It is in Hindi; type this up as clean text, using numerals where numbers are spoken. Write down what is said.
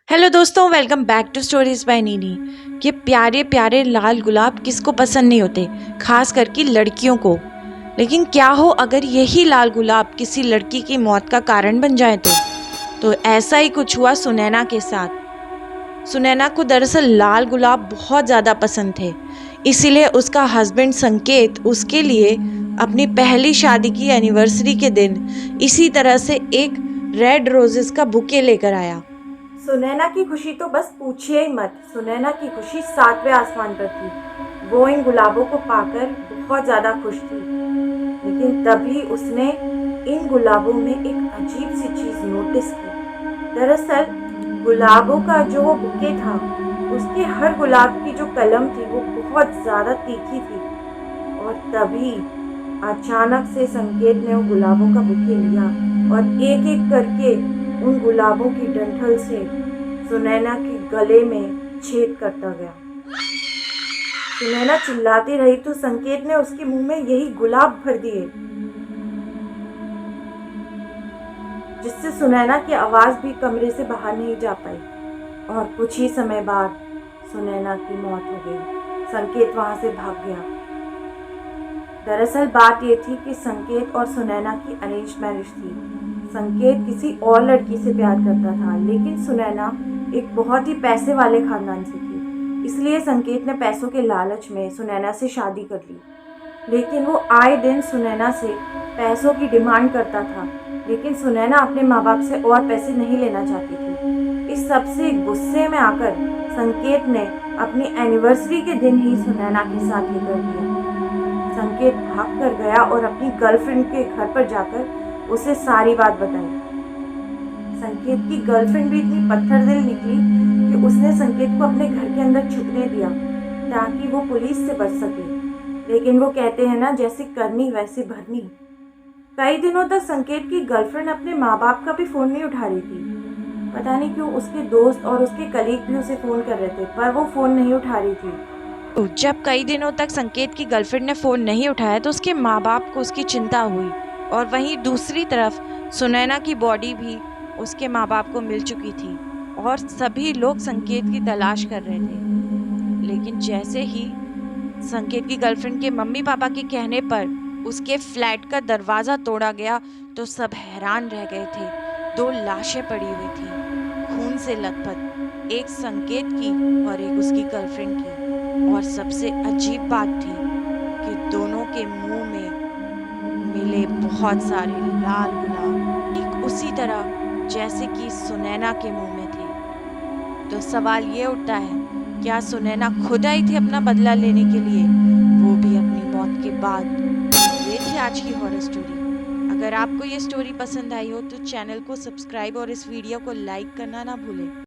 हेलो दोस्तों, welcome back to stories by Nini. ये प्यारे प्यारे लाल गुलाब किसको पसंद नहीं होते, खास करके लड़कियों को। लेकिन क्या हो अगर यही लाल गुलाब किसी लड़की की मौत का कारण बन जाए तो ऐसा ही कुछ हुआ सुनैना के साथ। सुनैना को दरअसल लाल गुलाब बहुत ज़्यादा पसंद थे, इसीलिए उसका हस्बैंड संकेत उसके लिए अपनी पहली शादी की एनिवर्सरी के दिन इसी तरह से एक रेड रोजेस का बुके लेकर आया। सुनैना की खुशी तो बस पूछिए ही मत। सुनैना की खुशी सातवें आसमान पर थी। वो इन गुलाबों को पाकर बहुत ज़्यादा खुश थी। लेकिन तभी उसने इन गुलाबों में एक अजीब सी चीज़ नोटिस की। दरअसल गुलाबों का जो वो बुके था, उसके हर गुलाब की जो कलम थी वो बहुत ज़्यादा तीखी थी। और तभी अचानक से संकेत ने उन गुलाबों का बुके लिया और एक एक करके उन गुलाबों की डंठल से सुनैना के गले में छेद करता गया। सुनैना चिल्लाती रही तो संकेत ने उसके मुंह में यही गुलाब भर दिए, जिससे सुनैना की आवाज भी कमरे से बाहर नहीं जा पाई। और कुछ ही समय बाद सुनैना की मौत हो गई। संकेत वहां से भाग गया। दरअसल बात ये थी कि संकेत और सुनैना की अरेंज मैरिज थी। संकेत किसी और लड़की से प्यार करता था, लेकिन सुनैना एक बहुत ही पैसे वाले खानदान से थी। इसलिए संकेत ने पैसों के लालच में सुनैना से शादी कर ली। लेकिन वो आए दिन सुनैना से पैसों की डिमांड करता था, लेकिन सुनैना अपने माँ बाप से और पैसे नहीं लेना चाहती थी। इस सब से गुस्से में आकर संकेत ने अपनी एनिवर्सरी के दिन ही सुनैना के साथ ये कर दिया। संकेत भाग कर गया और अपनी गर्लफ्रेंड के घर पर जाकर उसे सारी बात बताई। संकेत की गर्लफ्रेंड भी इतनी पत्थर दिल निकली कि उसने संकेत को अपने घर के अंदर छुपने दिया ताकि वो पुलिस से बच सके। लेकिन वो कहते हैं ना, जैसे करनी वैसे भरनी। कई दिनों तक संकेत की गर्लफ्रेंड अपने माँ बाप का भी फ़ोन नहीं उठा रही थी। पता नहीं क्यों उसके दोस्त और उसके कलीग भी उसे फ़ोन कर रहे थे, पर वो फ़ोन नहीं उठा रही थी। जब कई दिनों तक संकेत की गर्लफ्रेंड ने फ़ोन नहीं उठाया तो उसके माँ बाप को उसकी चिंता हुई। और वहीं दूसरी तरफ सुनैना की बॉडी भी उसके माँ बाप को मिल चुकी थी और सभी लोग संकेत की तलाश कर रहे थे। लेकिन जैसे ही संकेत की गर्लफ्रेंड के मम्मी पापा के कहने पर उसके फ्लैट का दरवाज़ा तोड़ा गया तो सब हैरान रह गए थे। दो लाशें पड़ी हुई थी, खून से लथपथ, एक संकेत की और एक उसकी गर्लफ्रेंड की। और सबसे अजीब बात थी कि दोनों के मुंह में मिले बहुत सारे लाल गुलाब, ठीक उसी तरह जैसे कि सुनैना के मुंह में थे। तो सवाल ये उठता है, क्या सुनैना खुद आई थी अपना बदला लेने के लिए, वो भी अपनी मौत के बाद? ये थी आज की हॉरर स्टोरी। अगर आपको ये स्टोरी पसंद आई हो तो चैनल को सब्सक्राइब और इस वीडियो को लाइक करना ना भूलें।